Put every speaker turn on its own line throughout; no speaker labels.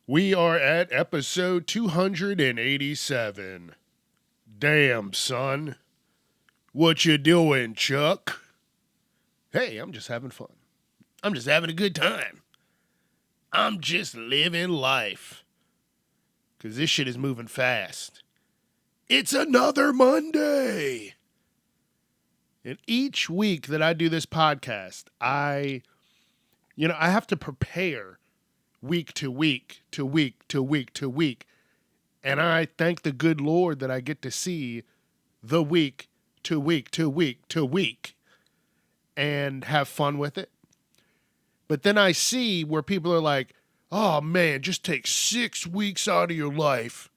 We are at episode 287. Damn, son. What you doing, Chuck? Hey, I'm just having fun. I'm just having a good time. I'm just living life. Because this shit is moving fast. It's another Monday. And each week that I do this podcast, I have to prepare week to week to week to week to week. And I thank the good Lord that I get to see the week to week to week to week and have fun with it. But then I see where people are like, oh man, just take 6 weeks out of your life,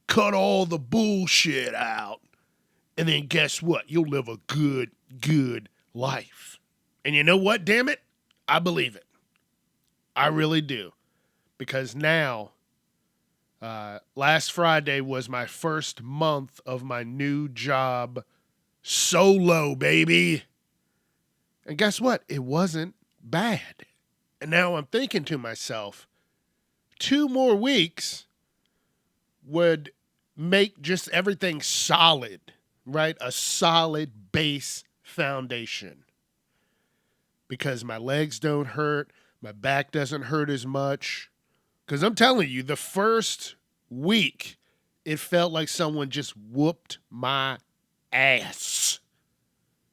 cut all the bullshit out, and then guess what? You'll live a good life. And you know what, damn it? I believe it. I really do. Because now, last Friday was my first month of my new job solo, baby. And guess what? It wasn't bad. And now I'm thinking to myself, 2 more weeks would make just everything solid, right? A solid base foundation. Because my legs don't hurt, my back doesn't hurt as much. Because I'm telling you, the first week, it felt like someone just whooped my ass.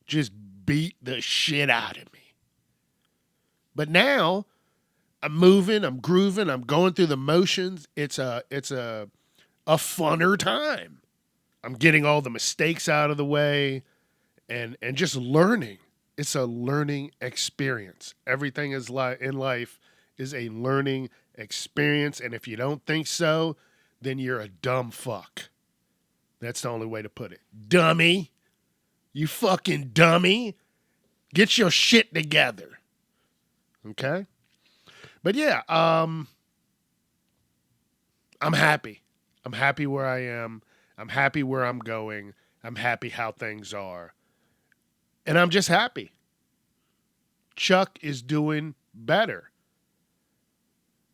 Just beat the shit out of me. But now, I'm moving, I'm grooving, I'm going through the motions. It's a funner time. I'm getting all the mistakes out of the way and just learning. It's a learning experience. Everything is in life is a learning experience. And if you don't think so, then you're a dumb fuck. That's the only way to put it. Dummy. You fucking dummy. Get your shit together. Okay? But yeah, I'm happy. I'm happy where I am. I'm happy where I'm going. I'm happy how things are. And I'm just happy. Chuck is doing better.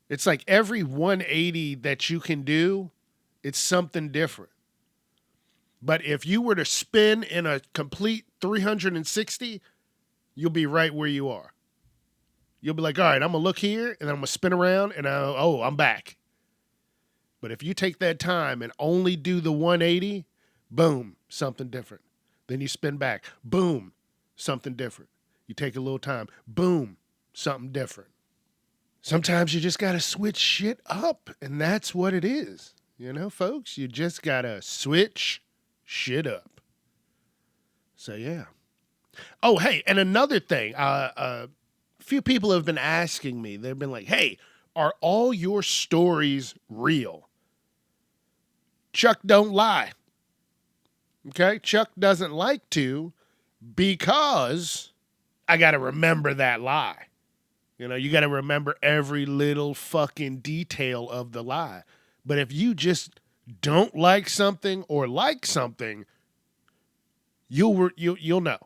It's like every 180 that you can do, it's something different. But if you were to spin in a complete 360, you'll be right where you are. You'll be like, all right, I'm going to look here, and I'm going to spin around, and I'm back. But if you take that time and only do the 180, boom, something different. Then you spin back, boom, something different. You take a little time, boom, something different. Sometimes you just got to switch shit up, and that's what it is. You know, folks, you just got to switch shit up. So, yeah. Oh, hey, and another thing, a few people have been asking me, they've been like, hey, are all your stories real? Chuck don't lie. Okay? Chuck doesn't like to because I got to remember that lie. You know, you got to remember every little fucking detail of the lie. But if you just don't like something or like something, you'll know.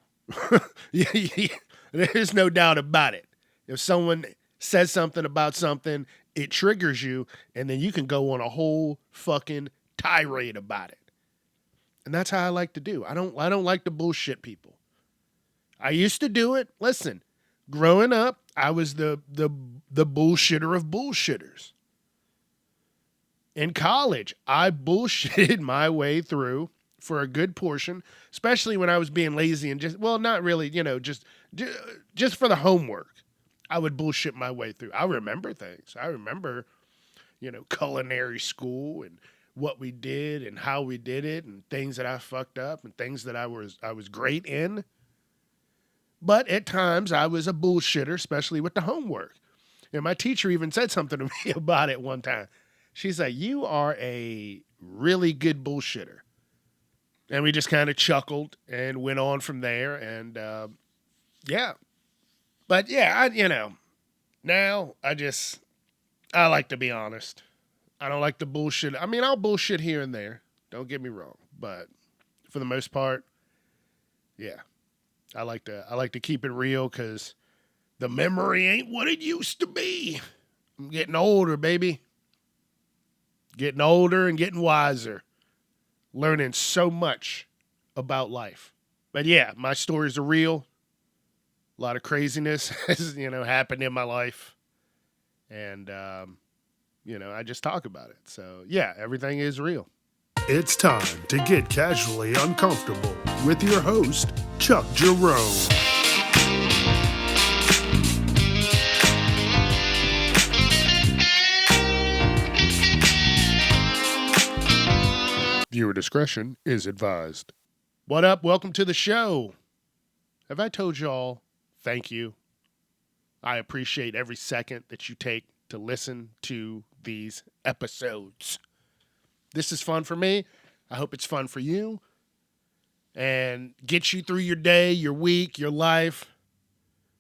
There's no doubt about it. If someone says something about something, it triggers you, and then you can go on a whole fucking tirade about it. And that's how I like to do. I don't like to bullshit people. I used to do it. Listen, growing up, I was the bullshitter of bullshitters. In college, I bullshitted my way through for a good portion, especially when I was being lazy and not really, just for the homework. I would bullshit my way through. I remember things. I remember, culinary school and what we did and how we did it and things that I fucked up and things that I was great in. But at times I was a bullshitter, especially with the homework. And my teacher even said something to me about it one time. She's like, you are a really good bullshitter. And we just kind of chuckled and went on from there. And yeah. But yeah, now I like to be honest. I don't like the bullshit. I mean, I'll bullshit here and there. Don't get me wrong. But for the most part, yeah. I like to keep it real because the memory ain't what it used to be. I'm getting older, baby. Getting older and getting wiser. Learning so much about life. But yeah, my stories are real. A lot of craziness has, happened in my life. And, I just talk about it. So yeah, everything is real. It's time to get casually uncomfortable with your host, Chuck Jerome. Viewer discretion is advised. What up? Welcome to the show. Have I told y'all thank you? I appreciate every second that you take to listen to these episodes. This is fun for me. I hope it's fun for you. And get you through your day, your week, your life,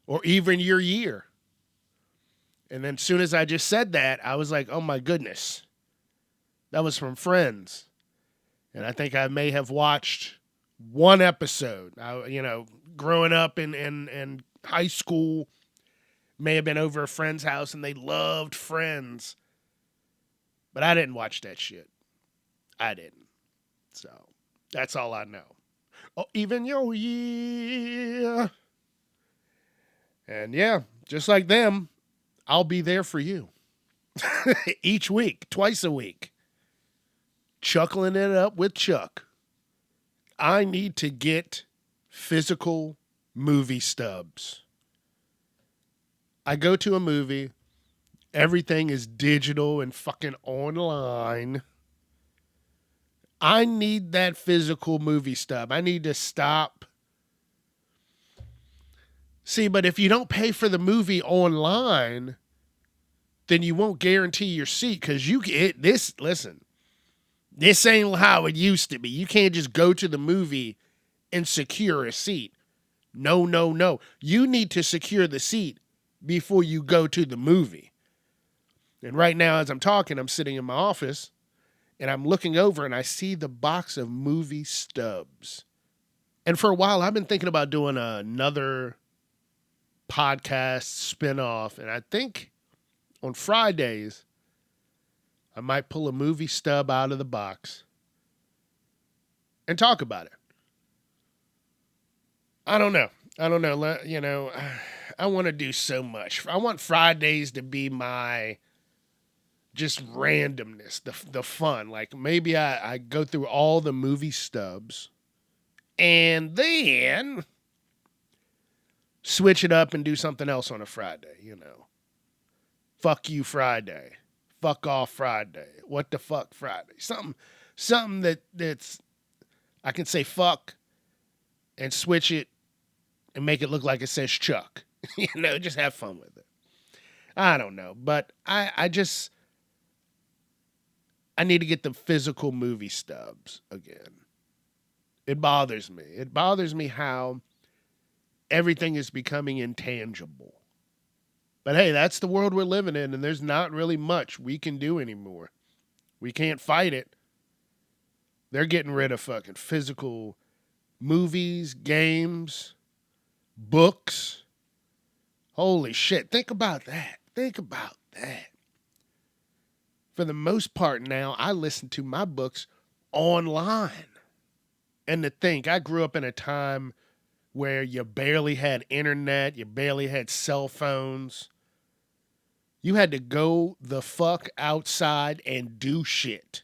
or even your year. And then as soon as I just said that, I was like, oh my goodness. That was from friends. And I think I may have watched one episode. Growing up in high school, may have been over a friend's house and they loved Friends. But I didn't watch that shit. I didn't. So that's all I know. Oh, even your year. And yeah, just like them, I'll be there for you. Each week, twice a week. Chuckling it up with Chuck. I need to get physical movie stubs. I go to a movie, everything is digital and fucking online. I need that physical movie stub. I need to stop. See, but if you don't pay for the movie online, then you won't guarantee your seat because listen. This ain't how it used to be. You can't just go to the movie and secure a seat. No. You need to secure the seat before you go to the movie. And right now, as I'm talking, I'm sitting in my office and I'm looking over and I see the box of movie stubs. And for a while, I've been thinking about doing another podcast spinoff. And I think on Fridays, I might pull a movie stub out of the box and talk about it. I don't know. I want to do so much. I want Fridays to be my just randomness, the fun. Like maybe I go through all the movie stubs and then switch it up and do something else on a Friday, Fuck you Friday. Fuck off Friday. What the fuck Friday? Something that's I can say fuck and switch it and make it look like it says Chuck. Just have fun with it. I don't know, but I need to get the physical movie stubs again. It bothers me. It bothers me how everything is becoming intangible. But hey, that's the world we're living in, and there's not really much we can do anymore. We can't fight it. They're getting rid of fucking physical movies, games, books. Holy shit. Think about that. For the most part now, I listen to my books online. And to think, I grew up in a time where you barely had internet, you barely had cell phones. You had to go the fuck outside and do shit.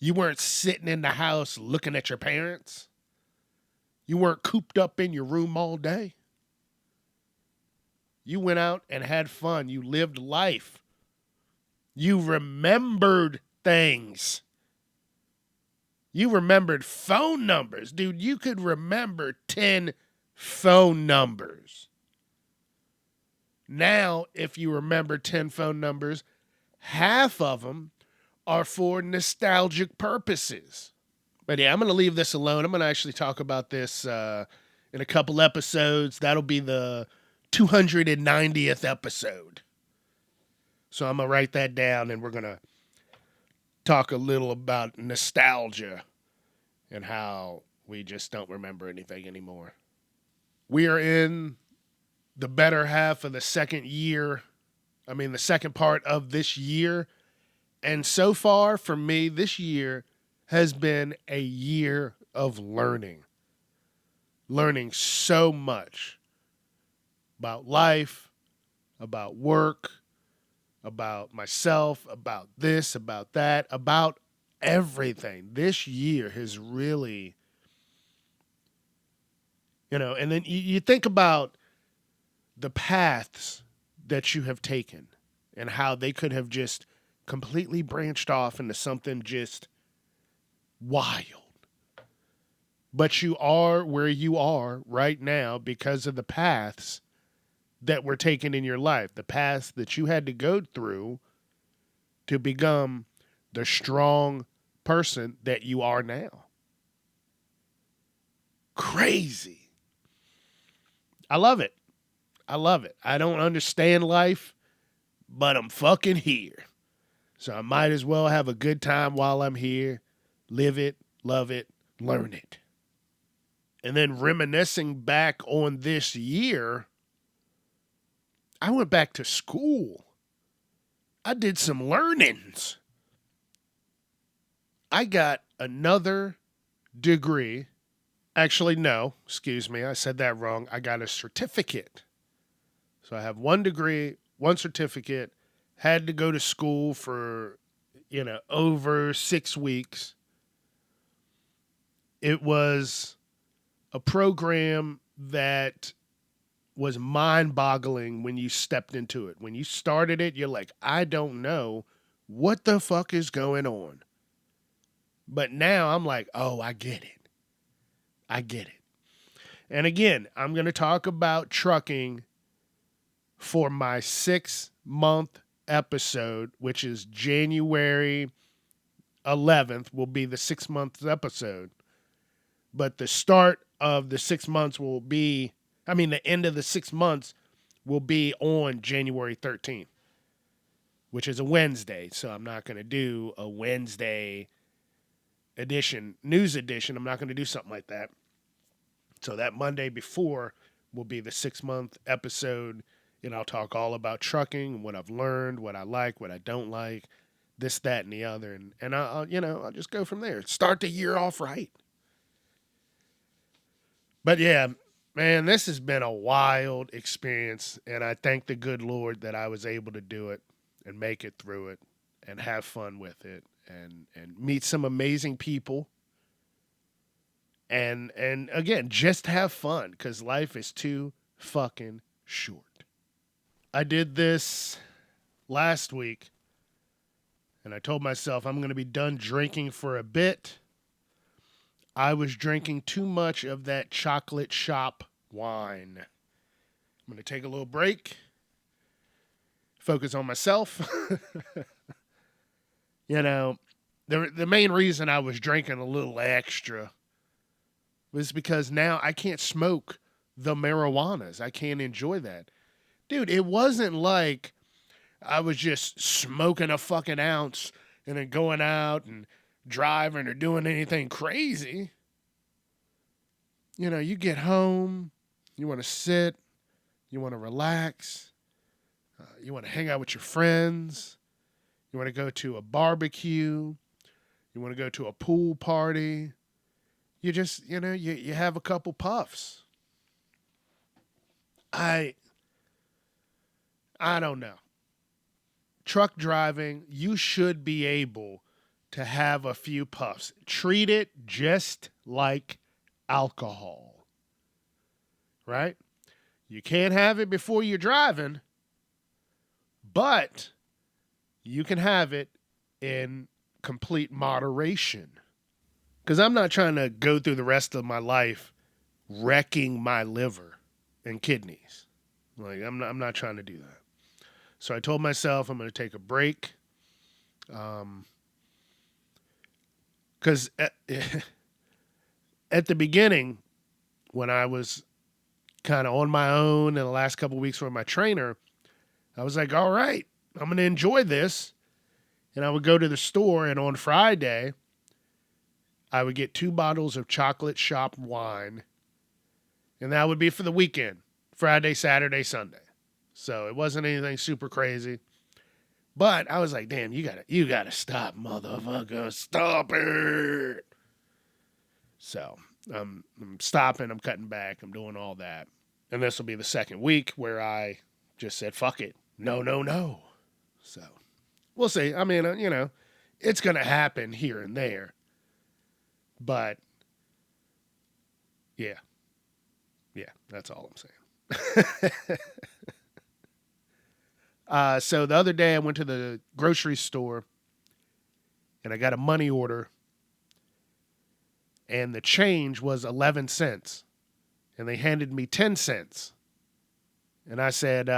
You weren't sitting in the house looking at your parents. You weren't cooped up in your room all day. You went out and had fun. You lived life. You remembered things. You remembered phone numbers. Dude, you could remember 10 phone numbers. Now, if you remember 10 phone numbers, half of them are for nostalgic purposes. But yeah, I'm going to leave this alone. I'm going to actually talk about this in a couple episodes. That'll be the 290th episode. So I'm going to write that down and we're going to talk a little about nostalgia and how we just don't remember anything anymore. We are in the better half of the second part of this year. And so far for me, this year has been a year of learning so much about life, about work, about myself, about this, about that, about everything. This year has really, and then you think about the paths that you have taken and how they could have just completely branched off into something just wild. But you are where you are right now because of the paths that were taken in your life, the paths that you had to go through to become the strong person that you are now. Crazy. I love it. I love it. I don't understand life, but I'm fucking here. So I might as well have a good time while I'm here. Live it, love it, learn it. And then reminiscing back on this year, I went back to school. I did some learnings. I got another degree. Actually, no, excuse me. I said that wrong. I got a certificate. So I have one degree, one certificate, had to go to school for, over 6 weeks. It was a program that was mind-boggling when you stepped into it. When you started it, you're like, I don't know what the fuck is going on. But now I'm like, oh, I get it. I get it. And again, I'm going to talk about trucking for my 6-month episode, which is January 11th will be the 6-month episode. But the start of the 6 months the end of the 6 months will be on January 13th, which is a Wednesday. So I'm not going to do a Wednesday edition, news edition. I'm not going to do something like that. So that Monday before will be the 6-month episode, and I'll talk all about trucking, what I've learned, what I like, what I don't like, this, that, and the other, and I'll just go from there. Start the year off right. But yeah, man, this has been a wild experience, and I thank the good Lord that I was able to do it and make it through it and have fun with it and meet some amazing people. And again, just have fun because life is too fucking short. I did this last week, and I told myself I'm going to be done drinking for a bit. I was drinking too much of that chocolate shop wine. I'm going to take a little break, focus on myself. The main reason I was drinking a little extra was because now I can't smoke the marijuanas. I can't enjoy that. Dude, it wasn't like I was just smoking a fucking ounce and then going out and driving or doing anything crazy. You get home, you want to sit, you want to relax, you want to hang out with your friends, you want to go to a barbecue, you want to go to a pool party. You just, you have a couple puffs. I don't know. Truck driving, you should be able to have a few puffs. Treat it just like alcohol. Right? You can't have it before you're driving, but you can have it in complete moderation. Because I'm not trying to go through the rest of my life wrecking my liver and kidneys. Like, I'm not trying to do that. So I told myself I'm going to take a break. Because at the beginning, when I was kind of on my own in the last couple of weeks with my trainer, I was like, all right, I'm going to enjoy this. And I would go to the store, and on Friday, I would get 2 bottles of chocolate shop wine, and that would be for the weekend, Friday, Saturday, Sunday. So it wasn't anything super crazy. But I was like, damn, you gotta stop, motherfucker. Stop it. So I'm stopping, I'm cutting back, I'm doing all that. And this will be the second week where I just said, fuck it. No, no, no. So we'll see. I mean, it's going to happen here and there. But yeah, that's all I'm saying. So the other day I went to the grocery store and I got a money order and the change was 11 cents and they handed me 10 cents. And I said,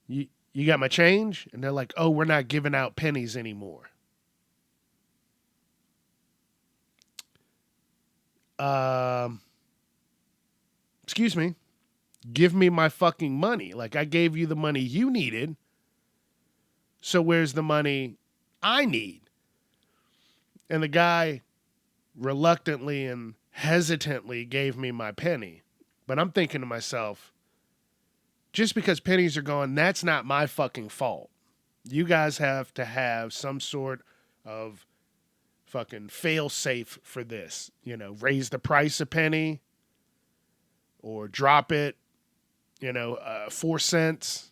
you got my change? And they're like, oh, we're not giving out pennies anymore. Excuse me. Give me my fucking money. Like, I gave you the money you needed. So where's the money I need? And the guy reluctantly and hesitantly gave me my penny. But I'm thinking to myself, just because pennies are gone, that's not my fucking fault. You guys have to have some sort of fucking fail safe for this. Raise the price a penny or drop it, 4 cents.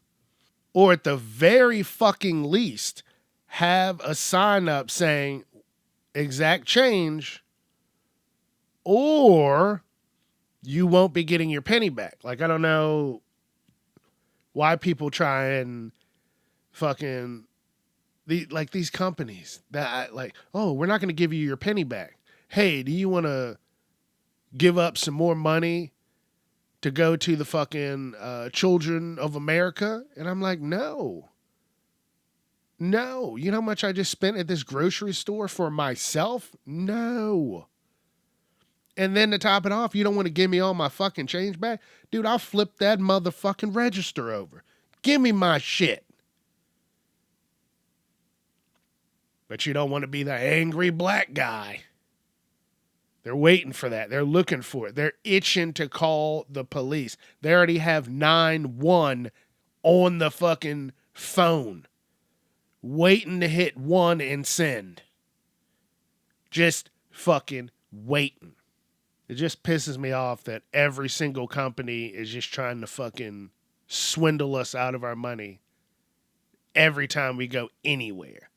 Or at the very fucking least, have a sign up saying exact change or you won't be getting your penny back. Like, I don't know why people try and fucking these companies that oh, we're not going to give you your penny back. Hey, do you want to give up some more money to go to the fucking children of America? And I'm like, no. You know how much I just spent at this grocery store for myself? No. And then to top it off, you don't want to give me all my fucking change back? Dude, I'll flip that motherfucking register over. Give me my shit. But you don't want to be the angry black guy. They're waiting for that. They're looking for it. They're itching to call the police. They already have 911 on the fucking phone, waiting to hit 1 and send. Just fucking waiting. It just pisses me off that every single company is just trying to fucking swindle us out of our money every time we go anywhere.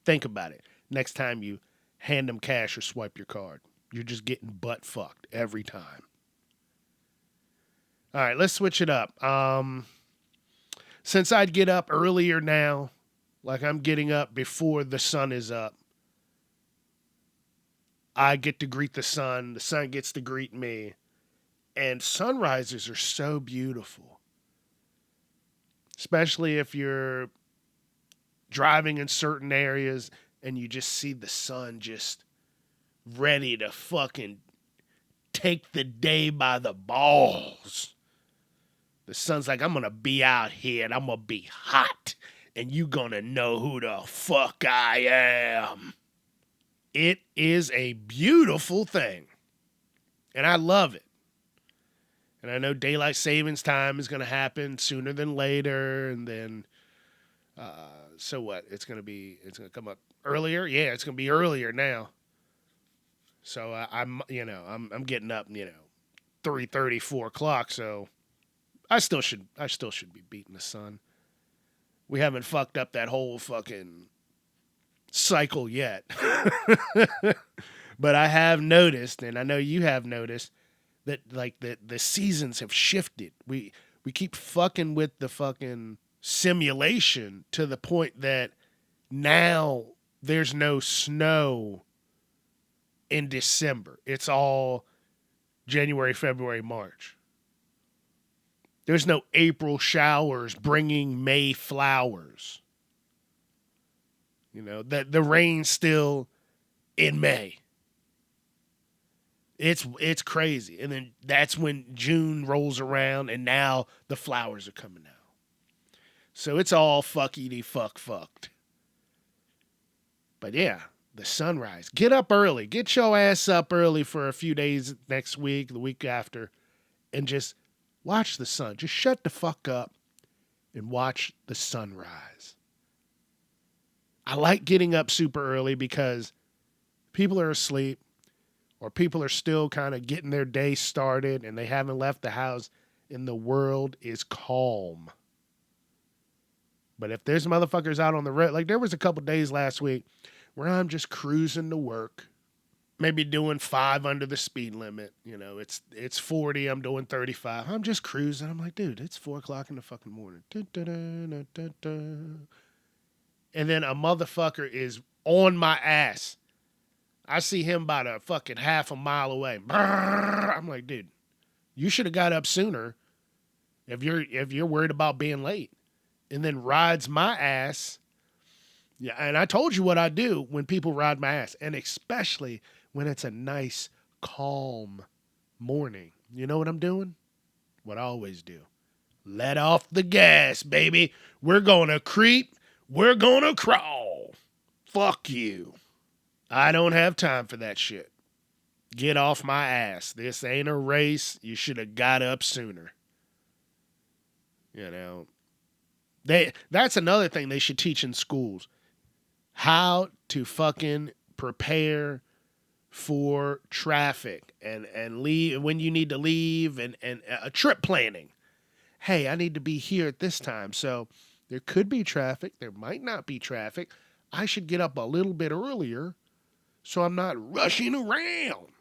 Think about it. Next time you hand them cash or swipe your card, you're just getting butt fucked every time. All right, let's switch it up. Since I'd get up earlier now, like I'm getting up before the sun is up, I get to greet the sun gets to greet me, and sunrises are so beautiful. Especially if you're driving in certain areas and you just see the sun just ready to fucking take the day by the balls. The sun's like, I'm going to be out here and I'm going to be hot and you going to know who the fuck I am. It is a beautiful thing. And I love it. And I know daylight savings time is going to happen sooner than later. And then, so what? It's going to come up earlier. Yeah, it's going to be earlier now. So I'm getting up, 3:30, 4 o'clock. So I still should be beating the sun. We haven't fucked up that whole fucking cycle yet. But I have noticed, and I know you have noticed, that the seasons have shifted. We keep fucking with the fucking simulation to the point that now there's no snow in December. It's all January, February, March. There's no April showers bringing May flowers. That the rain's still in May. It's crazy. And then that's when June rolls around and now the flowers are coming out. So it's all fucked. But yeah, the sunrise. Get up early. Get your ass up early for a few days next week, the week after, and just watch the sun. Just shut the fuck up and watch the sunrise. I like getting up super early because people are asleep or people are still kind of getting their day started and they haven't left the house and the world is calm. But if there's motherfuckers out on the road, like there was a couple days last week where I'm just cruising to work, maybe doing 5 under the speed limit. You know, it's 40, I'm doing 35. I'm just cruising. I'm like, dude, it's 4:00 in the fucking morning. And then a motherfucker is on my ass. I see him about a fucking half a mile away. I'm like, dude, you should have got up sooner if you're worried about being late. And then rides my ass. Yeah, and I told you what I do when people ride my ass, and especially when it's a nice, calm morning. You know what I'm doing? What I always do. Let off the gas, baby. We're gonna creep. We're gonna crawl. Fuck you. I don't have time for that shit. Get off my ass. This ain't a race. You should have got up sooner. You know. That's another thing they should teach in schools. How to fucking prepare for traffic and leave when you need to leave and a trip planning. Hey, I need to be here at this time. So there could be traffic. There might not be traffic. I should get up a little bit earlier so I'm not rushing around.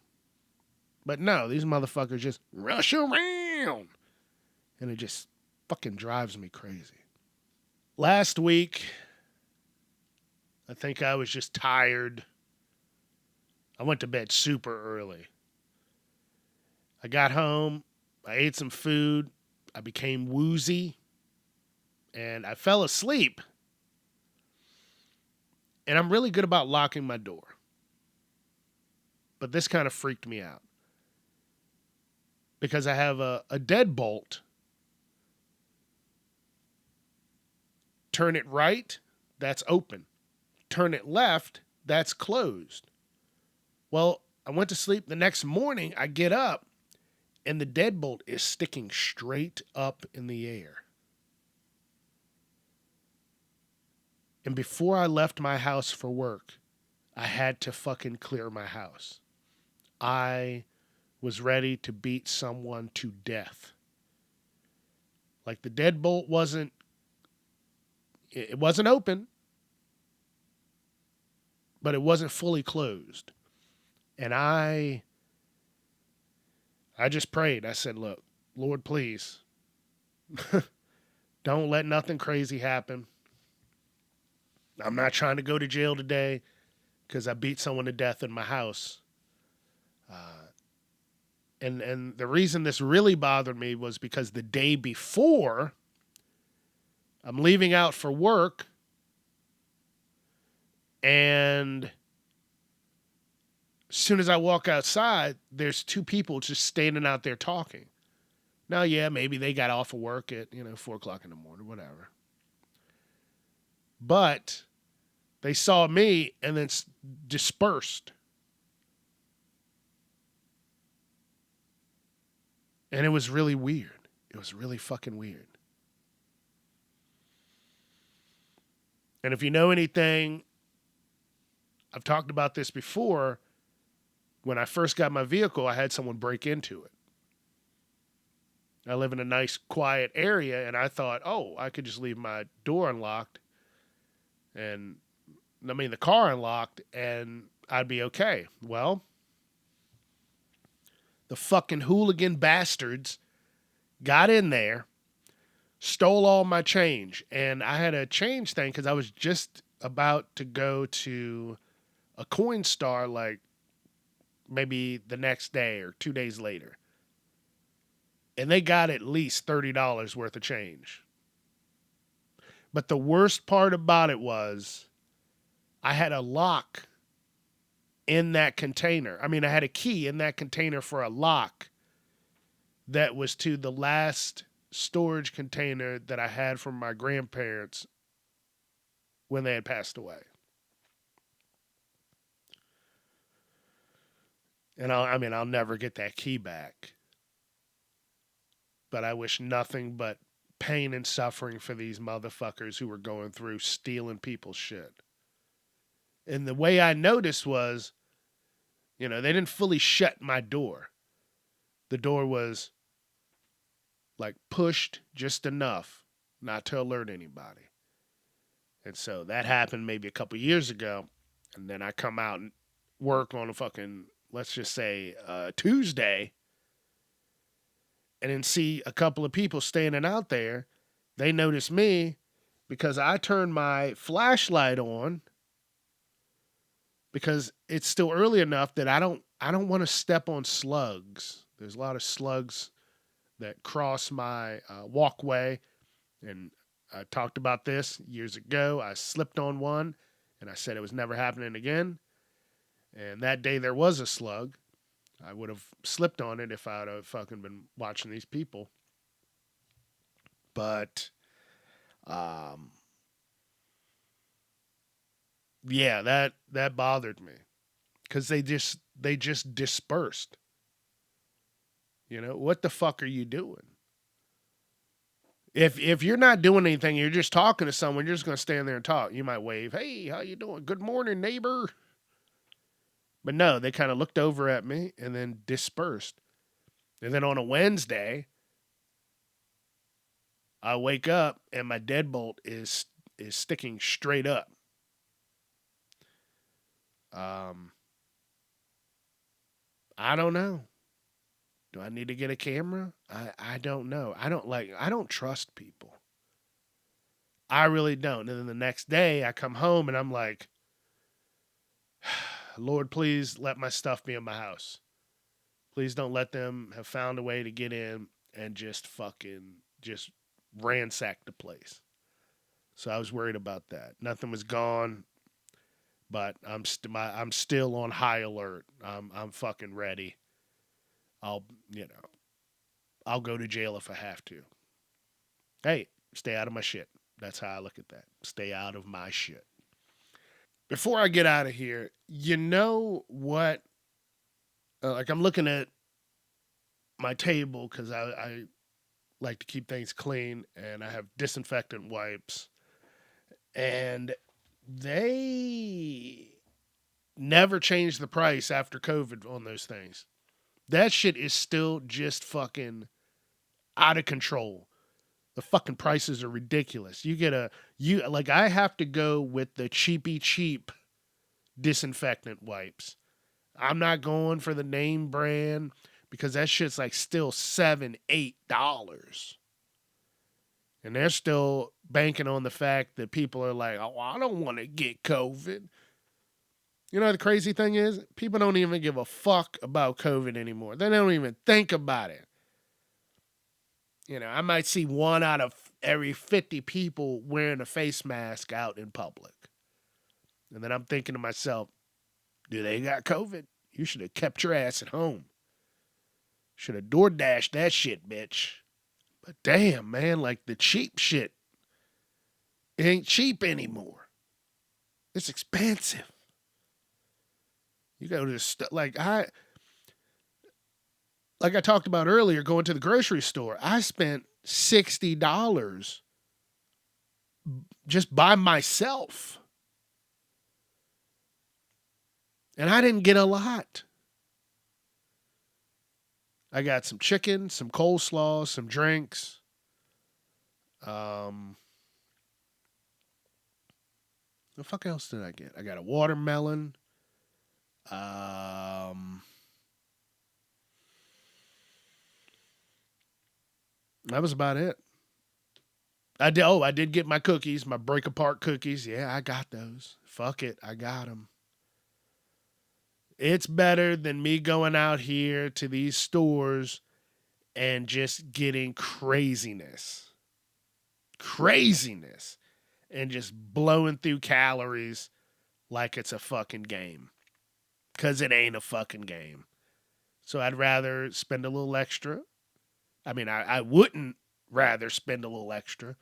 But no, these motherfuckers just rush around. And it just fucking drives me crazy. Last week, I think I was just tired. I went to bed super early. I got home. I ate some food. I became woozy. And I fell asleep. And I'm really good about locking my door. But this kind of freaked me out. Because I have a deadbolt. Turn it right, that's open. Turn it left, that's closed. Well, I went to sleep. The next morning, I get up, and the deadbolt is sticking straight up in the air. And before I left my house for work, I had to fucking clear my house. I was ready to beat someone to death. Like the deadbolt wasn't open, but it wasn't fully closed. And I just prayed. I said, look, Lord, please, don't let nothing crazy happen. I'm not trying to go to jail today because I beat someone to death in my house. And the reason this really bothered me was because the day before, I'm leaving out for work, and as soon as I walk outside, there's 2 people just standing out there talking. Now, yeah, maybe they got off of work at, 4:00 in the morning, whatever. But they saw me and then dispersed. And it was really weird. It was really fucking weird. And if you know anything, I've talked about this before. When I first got my vehicle, I had someone break into it. I live in a nice, quiet area, and I thought, oh, I could just leave my door unlocked the car unlocked, and I'd be okay. Well, the fucking hooligan bastards got in there, stole all my change, and I had a change thing because I was just about to go to a Coinstar like maybe the next day or 2 days later. And they got at least $30 worth of change. But the worst part about it was I had a lock in that container. I mean, I had a key in that container for a lock that was to the last storage container that I had from my grandparents when they had passed away. And I'll never get that key back. But I wish nothing but pain and suffering for these motherfuckers who were going through stealing people's shit. And the way I noticed was, they didn't fully shut my door. The door was like pushed just enough not to alert anybody. And so that happened maybe a couple years ago. And then I come out and work on a fucking, let's just say, Tuesday, and then see a couple of people standing out there. They notice me because I turned my flashlight on because it's still early enough that I don't want to step on slugs. There's a lot of slugs that cross my walkway, and I talked about this years ago. I slipped on one, and I said it was never happening again. And that day there was a slug. I would have slipped on it if I'd have fucking been watching these people. But, yeah, that bothered me because they just dispersed. What the fuck are you doing? If you're not doing anything, you're just talking to someone, you're just gonna stand there and talk. You might wave, "Hey, how you doing? Good morning, neighbor." But no, they kind of looked over at me and then dispersed. And then on a Wednesday, I wake up and my deadbolt is sticking straight up. Um, I don't know. Do I need to get a camera? I don't know. I don't trust people. I really don't. And then the next day I come home and I'm like, Lord, please let my stuff be in my house. Please don't let them have found a way to get in and just ransack the place. So I was worried about that. Nothing was gone, but I'm still on high alert. I'm fucking ready. I'll you know I'll go to jail if I have to. Hey, stay out of my shit. That's how I look at that. Stay out of my shit. Before I get out of here, you know what? Like I'm looking at my table because I like to keep things clean, and I have disinfectant wipes, and they never changed the price after COVID on those things. That shit is still just fucking out of control. The fucking prices are ridiculous. I have to go with the cheapy cheap disinfectant wipes. I'm not going for the name brand because that shit's like still $7, $8. And they're still banking on the fact that people are like, oh, I don't want to get COVID. You know, the crazy thing is, people don't even give a fuck about COVID anymore. They don't even think about it. I might see one out of every 50 people wearing a face mask out in public. And then I'm thinking to myself, do they got COVID? You should have kept your ass at home. Should have door dashed that shit, bitch. But damn, man, like the cheap shit, it ain't cheap anymore. It's expensive. You go to like I talked about earlier, going to the grocery store. I spent $60 just by myself. And I didn't get a lot. I got some chicken, some coleslaw, some drinks. The fuck else did I get? I got a watermelon. That was about it. I did get my cookies, my break apart cookies. Yeah, I got those. Fuck it, I got them. It's better than me going out here to these stores and just getting craziness. Craziness. And just blowing through calories like it's a fucking game. Because it ain't a fucking game. So I'd rather spend a little extra. I mean, I wouldn't rather spend a little extra.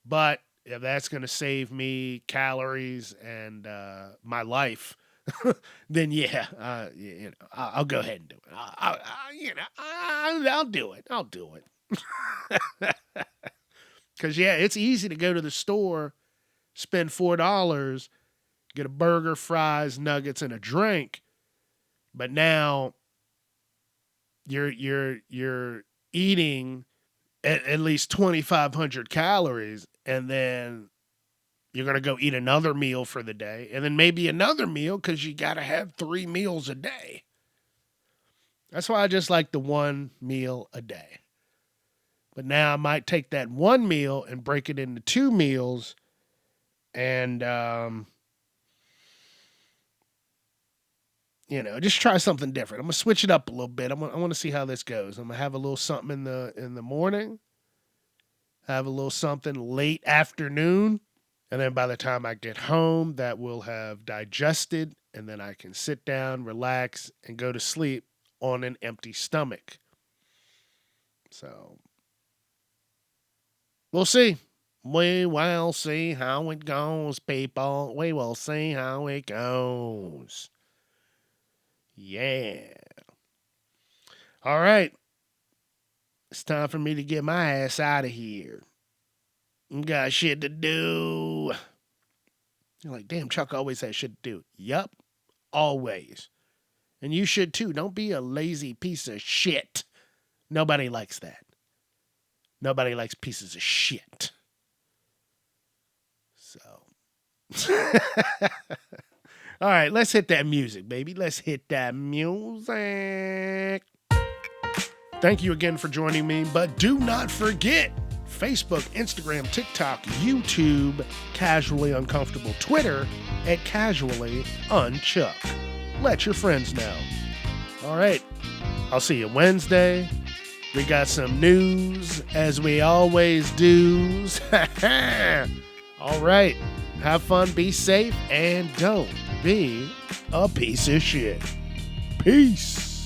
But if that's going to save me calories and my life, then yeah, I'll go ahead and do it. I'll do it. I'll do it. Because, yeah, it's easy to go to the store, spend $4, get a burger, fries, nuggets, and a drink. But now you're eating at least 2,500 calories, and then you're going to go eat another meal for the day, and then maybe another meal because you got to have 3 meals a day. That's why I just like the 1 meal a day. But now I might take that 1 meal and break it into 2 meals and, just try something different. I'm going to switch it up a little bit. I want to see how this goes. I'm going to have a little something in the morning, have a little something late afternoon, and then by the time I get home, that will have digested, and then I can sit down, relax, and go to sleep on an empty stomach. So, we'll see. We will see how it goes, people. We will see how it goes. Yeah. All right. It's time for me to get my ass out of here. Got shit to do. You're like, damn, Chuck always has shit to do. Yup, always. And you should too. Don't be a lazy piece of shit. Nobody likes that. Nobody likes pieces of shit. So. All right, let's hit that music, baby. Let's hit that music. Thank you again for joining me, but do not forget Facebook, Instagram, TikTok, YouTube, Casually Uncomfortable, Twitter, at Casually Unchuck. Let your friends know. All right, I'll see you Wednesday. We got some news, as we always do. All right, have fun, be safe, and don't be a piece of shit. Peace.